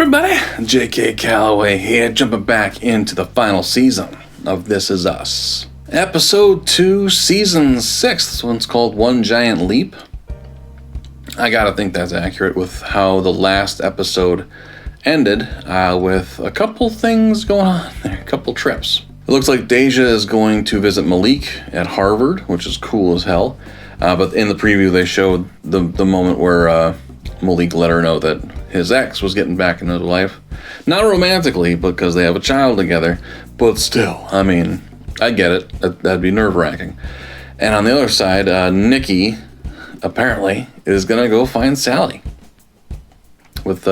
everybody? J.K. Calloway here, jumping back into the final season of This Is Us. Episode 2, Season 6. This one's called One Giant Leap. I gotta think that's accurate with how the last episode ended, with a couple things going on there, a couple trips. It looks like Deja is going to visit Malik at Harvard, which is cool as hell. But in the preview, they showed the moment where Malik let her know that his ex was getting back into her life. Not romantically, because they have a child together, but still, I mean, I get it. That'd be nerve-wracking. And on the other side, Nicky, apparently, is going to go find Sally with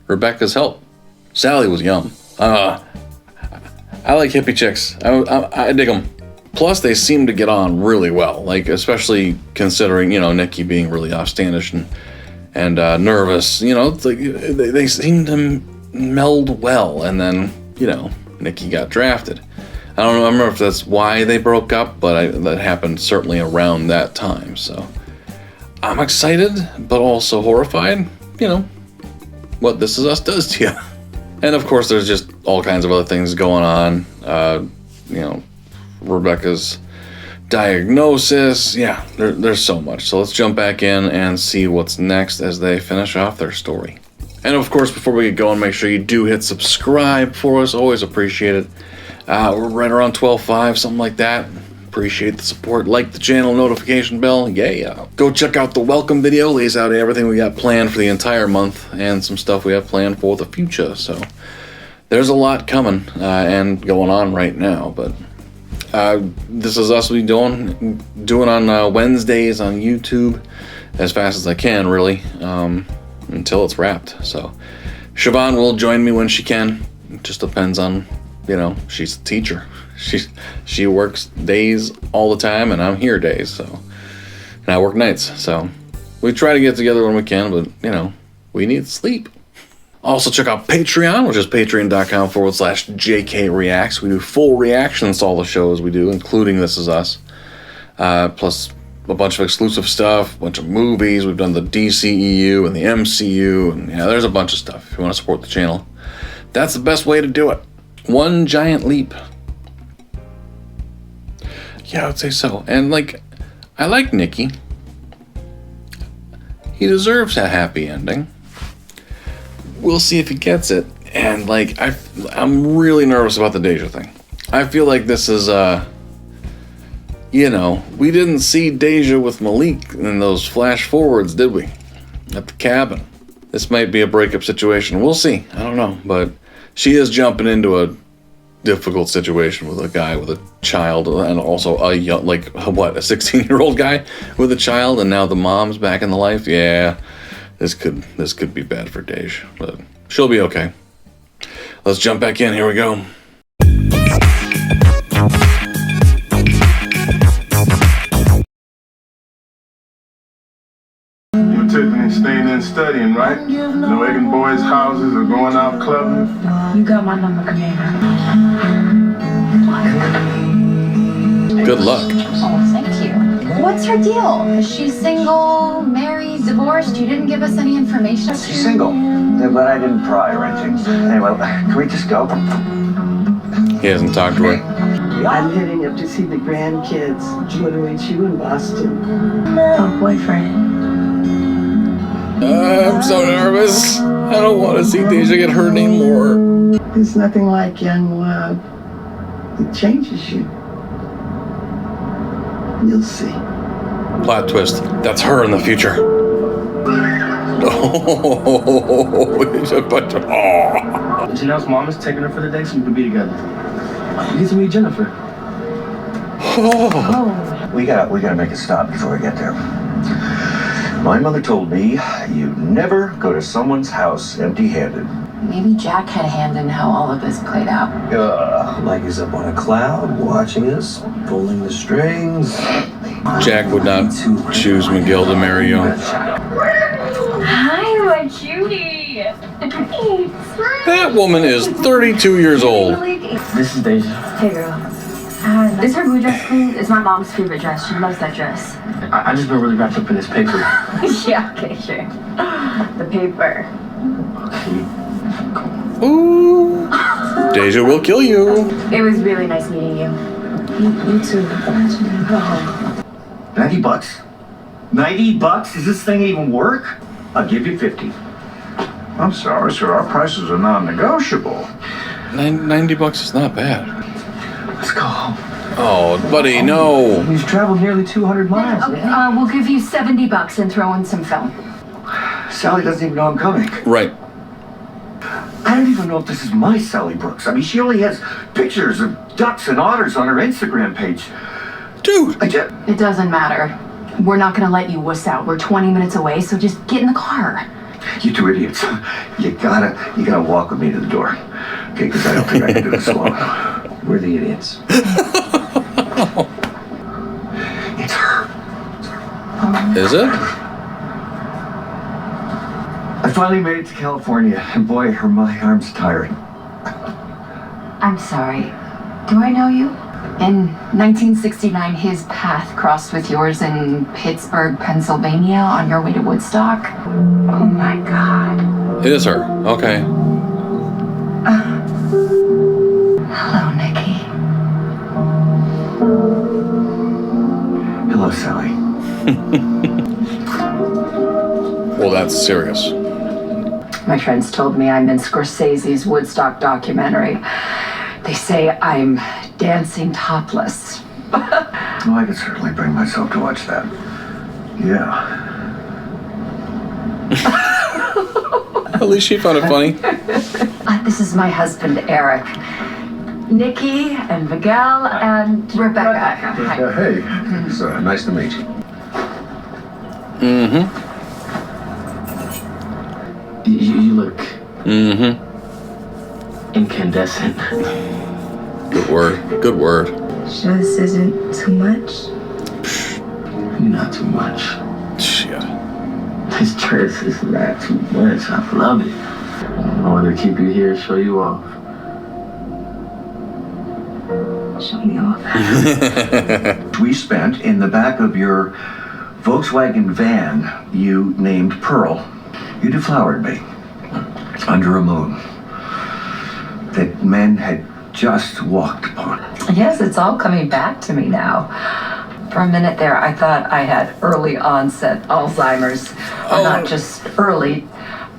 Rebecca's help. Sally was yum. I like hippie chicks. I dig them. Plus, they seem to get on really well, like, especially considering, Nicky being really offstandish and nervous. It's like they seem to meld well, and then, Nicky got drafted. I don't remember if that's why they broke up, but that happened certainly around that time, so I'm excited, but also horrified, what This Is Us does to you. And of course, there's just all kinds of other things going on, Rebecca's diagnosis. Yeah, there's so much. So let's jump back in and see what's next as they finish off their story. And of course, before we get going, make sure you do hit subscribe for us. Always appreciate it. We're right around 12.5, something like that. Appreciate the support. Like the channel, notification bell. Yeah. Go check out the welcome video. Lays out everything we got planned for the entire month and some stuff we have planned for the future. So there's a lot coming and going on right now. But This Is Us will be doing on Wednesdays on YouTube as fast as I can, really, until it's wrapped. So Siobhan will join me when she can. It just depends on, she's a teacher. She works days all the time, and I'm here days, so, and I work nights. So we try to get together when we can, but we need sleep. Also, check out Patreon, which is patreon.com/JK Reacts. We do full reactions to all the shows we do, including This Is Us. Plus a bunch of exclusive stuff, a bunch of movies. We've done the DCEU and the MCU, and there's a bunch of stuff. If you want to support the channel, that's the best way to do it. One giant leap. Yeah, I would say so. And I like Nicky. He deserves a happy ending. We'll see if he gets it. And I'm really nervous about the Deja thing. I feel like this is we didn't see Deja with Malik in those flash forwards, did we? At the cabin. This might be a breakup situation. We'll see. I don't know, but she is jumping into a difficult situation with a guy with a child, and also a young, a 16-year-old guy with a child, and now the mom's back in the life. Yeah. This could be bad for Deja, but she'll be okay. Let's jump back in. Here we go. You're typically staying in studying, right? No egging boys' houses or going out clubbing? You got my number, Commander. Good luck. Oh, thank you. What's her deal? Is she single, married, divorced? You didn't give us any information. She's single, but I didn't pry or anything. Anyway, can we just go? He hasn't talked to her. I'm heading up to see the grandkids. What awaits you in Boston? Oh, boyfriend. I'm so nervous. I don't want to see Deja get hurt anymore. There's nothing like young love. It changes you. You'll see. Plot twist. That's her in the future. Janelle's mom is taking her for the day so we can be together. You get to meet Jennifer. We gotta make a stop before we get there. My mother told me you never go to someone's house empty-handed. Maybe Jack had a hand in how all of this played out. Like he's up on a cloud watching us, pulling the strings. Jack would not choose McGill to marry you. Hi, my cutie. That woman is 32 years old. This is Deja. Hey, girl. Is her blue dress cool? It's my mom's favorite dress. She loves that dress. I just been really wrapped up in this paper. Yeah, okay, sure. The paper. Okay, come Ooh. Deja will kill you. It was really nice meeting you. You too. $90? $90? Does this thing even work? I'll give you 50. I'm sorry, sir. Our prices are non-negotiable. $90 is not bad. Let's go home. Oh, buddy, no. We've traveled nearly 200 miles. We'll give you $70 and throw in some film. Sally doesn't even know I'm coming. Right. I don't even know if this is my Sally Brooks. I mean, she only has pictures of ducks and otters on her Instagram page. Dude. It doesn't matter. We're not gonna let you wuss out. We're 20 minutes away, so just get in the car. You two idiots. You gotta walk with me to the door. Okay, because I don't think I can do this alone. We're the idiots. It's her. Is it? I finally made it to California, and boy, are my arms tired. I'm sorry. Do I know you? In 1969, his path crossed with yours in Pittsburgh, Pennsylvania on your way to Woodstock. Oh my God. It is her. Okay. Hello, Nicky. Hello, Sally. Well, that's serious. My friends told me I'm in Scorsese's Woodstock documentary. They say I'm dancing topless. Well, I could certainly bring myself to watch that. Yeah. At least she found it funny. This is my husband, Eric. Nicky and Miguel and Rebecca. Hi. Hey, it's nice to meet you. Mm-hmm. You look Mm-hmm. incandescent. Good word. Good word. Sure this isn't too much? Not too much. Shit. This dress is not too much. I love it. I want to keep you here, show you off. Show me off. We spent in the back of your Volkswagen van you named Pearl. You deflowered me under a moon that men had just walked upon. Yes, it's all coming back to me now. For a minute there, I thought I had early onset Alzheimer's. Or not just early,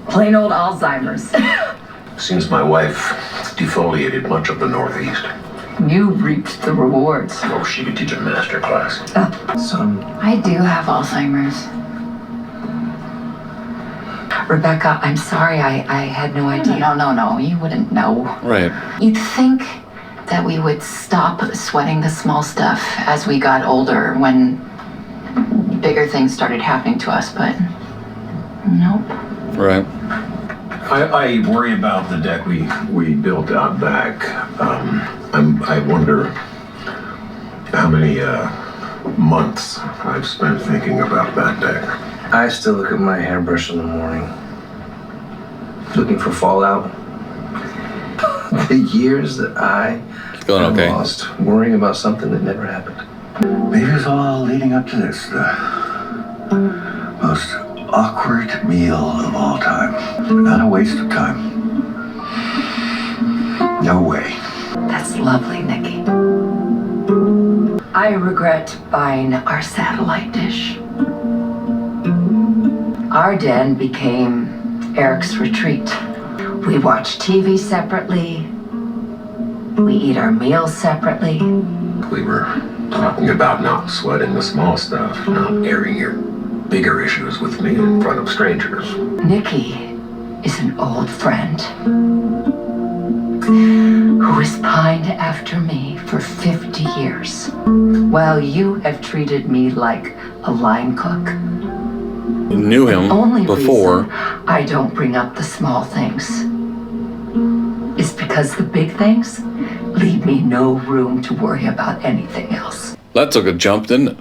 plain old Alzheimer's. Seems my wife defoliated much of the Northeast. You reaped the rewards. Oh, she could teach a master class. Son, I do have Alzheimer's. Rebecca, I'm sorry, I had no idea. No, you wouldn't know. Right. You'd think that we would stop sweating the small stuff as we got older when bigger things started happening to us, but nope. Right. I worry about the deck we built out back. I wonder how many months I've spent thinking about that deck. I still look at my hairbrush in the morning, looking for fallout. The years that I Going okay. lost worrying about something that never happened. Maybe it's all leading up to this, the most awkward meal of all time. Not a waste of time. No way. That's lovely, Nicky. I regret buying our satellite dish. Our den became Eric's retreat. We watch TV separately. We eat our meals separately. We were talking about not sweating the small stuff, not airing your bigger issues with me in front of strangers. Nicky is an old friend who has pined after me for 50 years, while you have treated me like a line cook. Knew him Only before. reason I don't bring up the small things is because the big things leave me no room to worry about anything else. That took a jump, didn't it?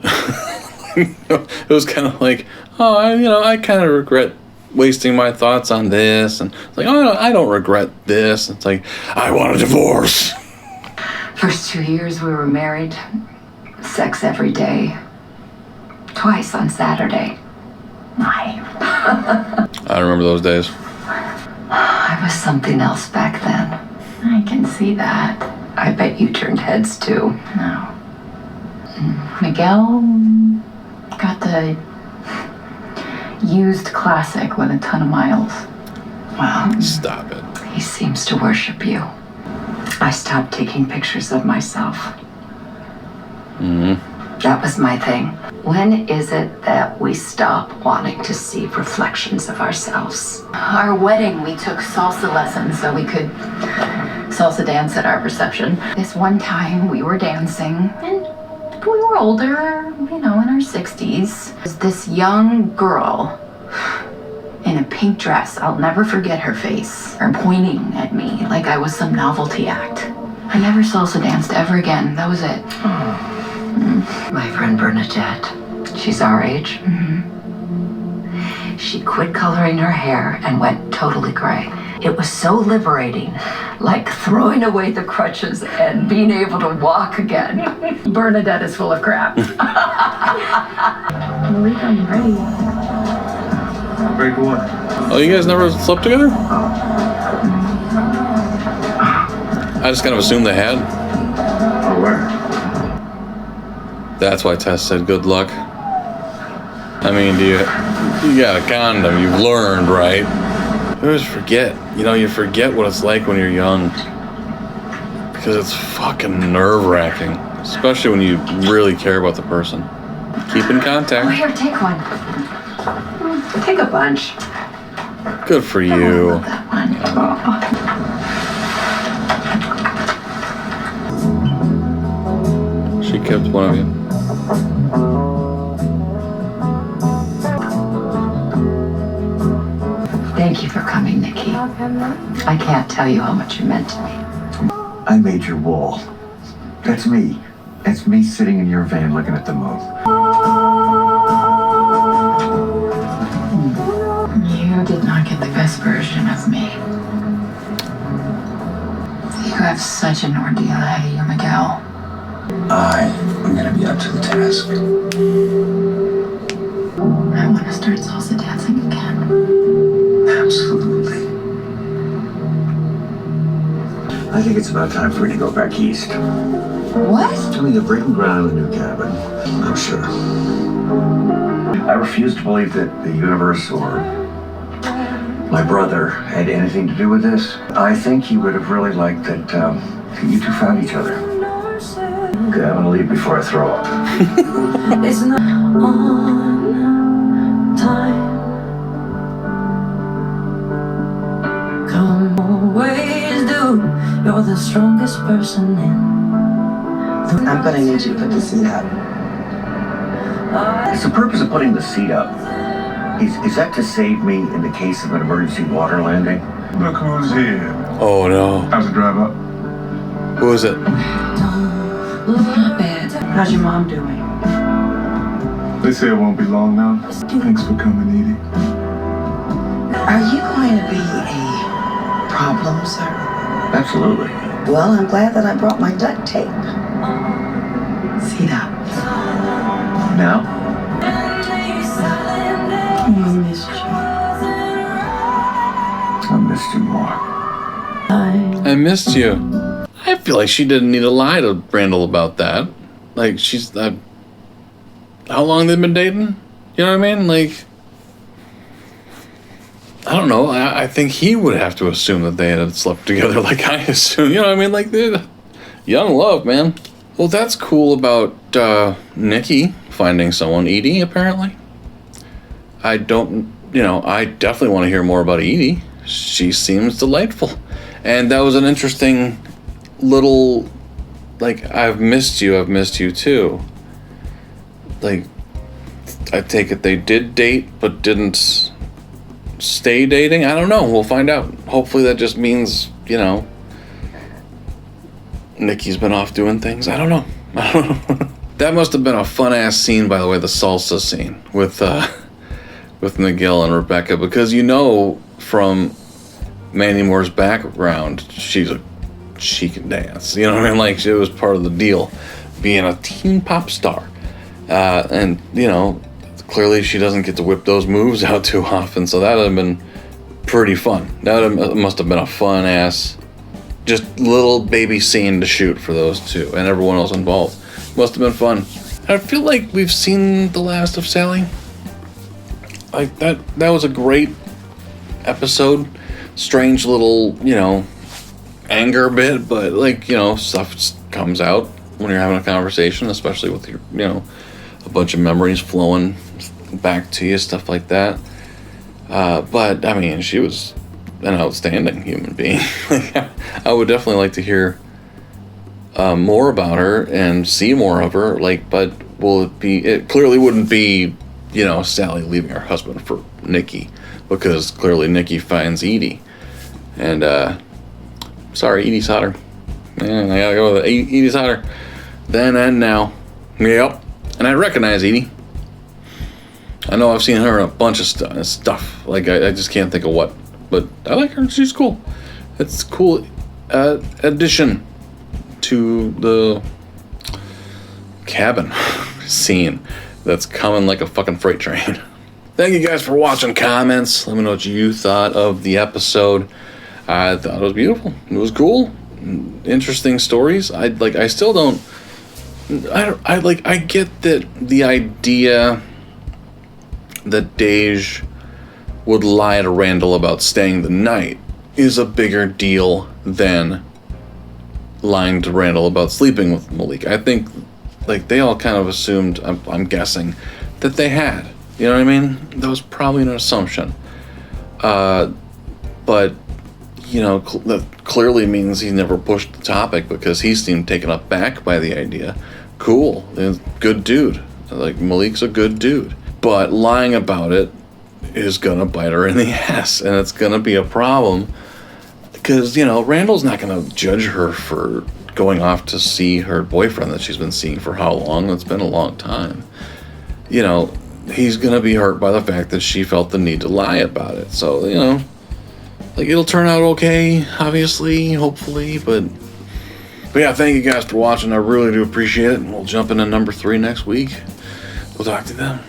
It was kind of like, oh, I kind of regret wasting my thoughts on this, and it's like, oh, I don't regret this. It's like, I want a divorce. First 2 years we were married, sex every day, twice on Saturday. Why? I remember those days. I I was something else back then. I can see that. I bet you turned heads too. No. Miguel got the used classic with a ton of miles. Well, Stop it. he seems to worship you. I stopped taking pictures of myself. That was my thing. When is it that we stop wanting to see reflections of ourselves? Our wedding, we took salsa lessons so we could salsa dance at our reception. This one time we were dancing, and we were older, in our 60s. This young girl in a pink dress, I'll never forget her face, or pointing at me like I was some novelty act. I never salsa danced ever again. That was it. My friend Bernadette, she's our age. She quit coloring her hair and went totally gray. It was so liberating, like throwing away the crutches and being able to walk again. Bernadette is full of crap. Malik, I'm ready. Break one. Oh, you guys never slept together? I just kind of assumed they had. Oh, where? That's why Tess said good luck. I mean, you got a condom, you've learned, right? You always forget. You forget what it's like when you're young. Because it's fucking nerve-wracking. Especially when you really care about the person. Keep in Oh, contact. here, take one. Take a bunch. Good for I you. love that one. She kept one of you. Thank you for coming, Nicky. I can't tell you how much you meant to me. I made your wall. That's me. That's me sitting in your van looking at the moon. You did not get the best version of me. You have such an ordeal ahead of you, Miguel. I'm gonna be up to the task. I want to start salsa dancing again. Absolutely. I think it's about time for you to go back east. What? Doing the breaking ground in the new cabin. I'm sure. I refuse to believe that the universe or my brother had anything to do with this. I think he would have really liked that you two found each other. Okay, I'm gonna leave before I throw up. It's not on time. Come always do. You're the strongest person in. I'm gonna need you to put the seat up. Is the purpose of putting the seat up, is that to save me in the case of an emergency water landing? Look who's here. Oh no. How's the drive up? Who is it? Not bad. How's your mom doing? They say it won't be long now. Thanks for coming, Edie. Are you going to be a problem, sir? Absolutely. Well, I'm glad that I brought my duct tape. Seat up. Now? I missed you. I missed you more. I missed you. I feel like she didn't need to lie to Randall about that. Like, she's... how long they've been dating? You know what I mean? Like... I don't know. I think he would have to assume that they had slept together like I assume. You know what I mean? Like, young love, man. Well, that's cool about Nicky finding someone. Edie, apparently. I definitely want to hear more about Edie. She seems delightful. And that was an interesting little, like, I've missed you too. Like, I take it they did date, but didn't stay dating? I don't know. We'll find out. Hopefully that just means, Nicky's been off doing things. I don't know. That must have been a fun-ass scene, by the way, the salsa scene with Miguel and Rebecca, because from Mandy Moore's background, she can dance. You know what I mean? Like, it was part of the deal, being a teen pop star. And, clearly she doesn't get to whip those moves out too often, so that would have been pretty fun. That must have been a fun ass, just little baby scene to shoot for those two and everyone else involved. Must have been fun. I feel like we've seen the last of Sally. Like that was a great episode. Strange little, anger bit, but stuff comes out when you're having a conversation, especially with your, a bunch of memories flowing back to you, stuff like that. But I mean, she was an outstanding human being. I would definitely like to hear more about her and see more of her. But it clearly wouldn't be, Sally leaving her husband for Nicky, because clearly Nicky finds Edie. And, sorry, Edie's hotter. Man, I gotta go with Edie's hotter. Then and now. Yep. And I recognize Edie. I know I've seen her in a bunch of stuff. I just can't think of what. But I like her. She's cool. It's a cool addition to the cabin scene that's coming like a fucking freight train. Thank you guys for watching. Comments. Let me know what you thought of the episode. I thought it was beautiful. It was cool. Interesting stories. I still don't. I get that the idea that Deja would lie to Randall about staying the night is a bigger deal than lying to Randall about sleeping with Malik. I think they all kind of assumed, I'm guessing, that they had. You know what I mean? That was probably an assumption. But that clearly means he never pushed the topic, because he seemed taken aback by the idea. Cool. Good dude. Malik's a good dude. But lying about it is gonna bite her in the ass, and it's gonna be a problem, because, Randall's not gonna judge her for going off to see her boyfriend that she's been seeing for how long? It's been a long time. He's gonna be hurt by the fact that she felt the need to lie about it. So, it'll turn out okay, obviously, hopefully, but yeah, thank you guys for watching. I really do appreciate it, and we'll jump into number 3 next week. We'll talk to them.